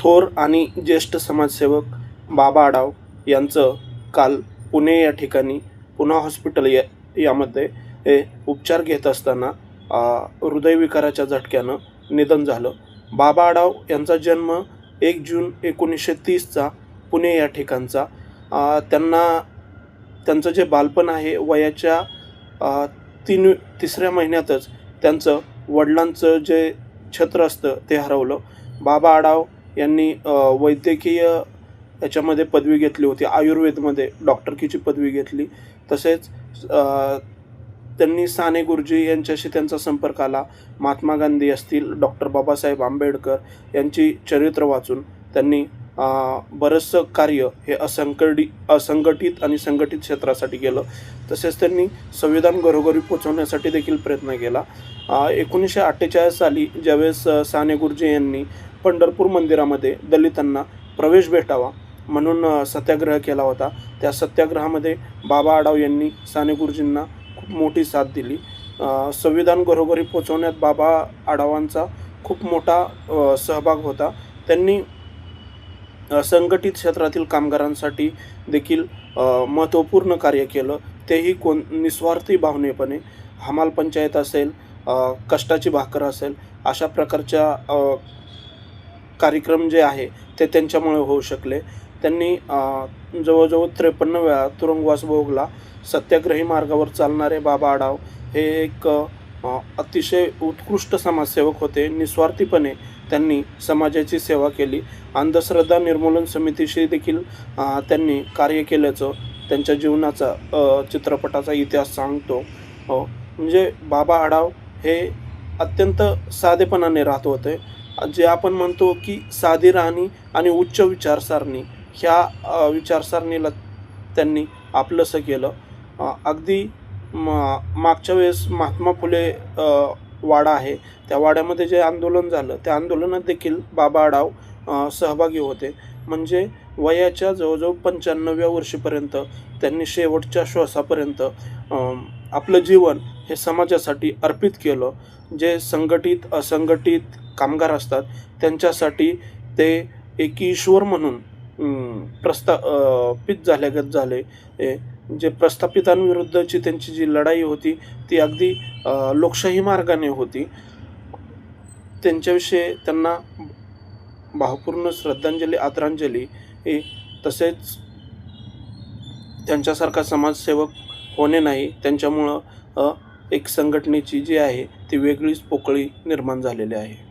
थोर आणि ज्येष्ठ समाजसेवक बाबा आढाव यांचं काल पुणे या ठिकाणी पुना हॉस्पिटल यामध्ये उपचार घेत असताना हृदयविकाराच्या झटक्यानं निधन झालं. बाबा आढाव यांचा जन्म 1 जून 1930चा पुणे या ठिकाणचा. त्यांचं जे बालपण आहे वयाच्या 3ऱ्या महिन्यातच त्यांचं वडिलांचं जे छत्र असतं ते हरवलं. बाबा आढाव यांनी वैद्यकीय याच्यामध्ये पदवी घेतली होती, आयुर्वेदमध्ये डॉक्टरकीची पदवी घेतली. तसेच त्यांनी साने गुरुजी यांच्याशी त्यांचा संपर्क आला. महात्मा गांधी असतील, डॉक्टर बाबासाहेब आंबेडकर यांची चरित्र वाचून त्यांनी बरंचसं कार्य हे असंघटित आणि संघटित क्षेत्रासाठी केलं. तसेच त्यांनी संविधान घरोघरी पोचवण्यासाठी देखील प्रयत्न केला. 1948 साली ज्यावेळेस साने गुरुजी यांनी पंढरपूर मंदिरामध्ये दलितांना प्रवेश भेटावा म्हणून सत्याग्रह केला होता. त्या सत्याग्रहामध्ये बाबा आढाव यांनी साने गुरुजींना खूप मोठी साथ दिली. संविधान घरोघरी पोचवण्यात बाबा आढावांचा खूप मोठा सहभाग होता. त्यांनी संघटित क्षेत्रातील कामगारांसाठी देखील महत्त्वपूर्ण कार्य केलं. तेही निस्वार्थी भावनेपणे. हमाल पंचायत असेल, कष्टाची भाकर असेल, अशा प्रकारच्या कार्यक्रम जे आहे ते त्यांच्यामुळे होऊ शकले. त्यांनी जवळजवळ 53 वेळा तुरुंगवास भोगला. सत्याग्रही मार्गावर चालणारे बाबा आढाव हे एक अतिशय उत्कृष्ट समाजसेवक होते. निस्वार्थीपणे त्यांनी समाजाची सेवा केली. अंधश्रद्धा निर्मूलन समितीशी देखील त्यांनी कार्य केल्याचं त्यांच्या जीवनाचा चित्रपटाचा इतिहास सांगतो. म्हणजे बाबा आढाव हे अत्यंत साधेपणाने राहत होते. जे आपण म्हणतो की साधी राहणी आणि उच्च विचारसरणी, ह्या विचारसरणीला त्यांनी आपलंसं केलं. अगदी मागच्या वेळेस महात्मा फुले वाडा आहे, त्या वाड्यामध्ये जे आंदोलन झालं त्या आंदोलनात देखील बाबा आढाव सहभागी होते. म्हणजे वयाच्या जवळजवळ 95व्या वर्षीपर्यंत त्यांनी शेवटच्या श्वासापर्यंत आपलं जीवन हे समाजासाठी अर्पित केलं. जे संघटित असंघटित कामगार असतात त्यांच्यासाठी ते एक ईश्वर म्हणून प्रस्थापित झाल्यागत झाले. जे प्रस्थापितांविरुद्धची त्यांची जी लढाई होती ती अगदी लोकशाही मार्गाने होती. त्यांच्याविषयी त्यांना भावपूर्ण श्रद्धांजली, आदरांजली. तसेच त्यांच्यासारखा समाजसेवक होणे नाही. त्यांच्यामुळं एक संघटनेची जी आहे ती वेगळीच पोकळी निर्माण झालेली आहे.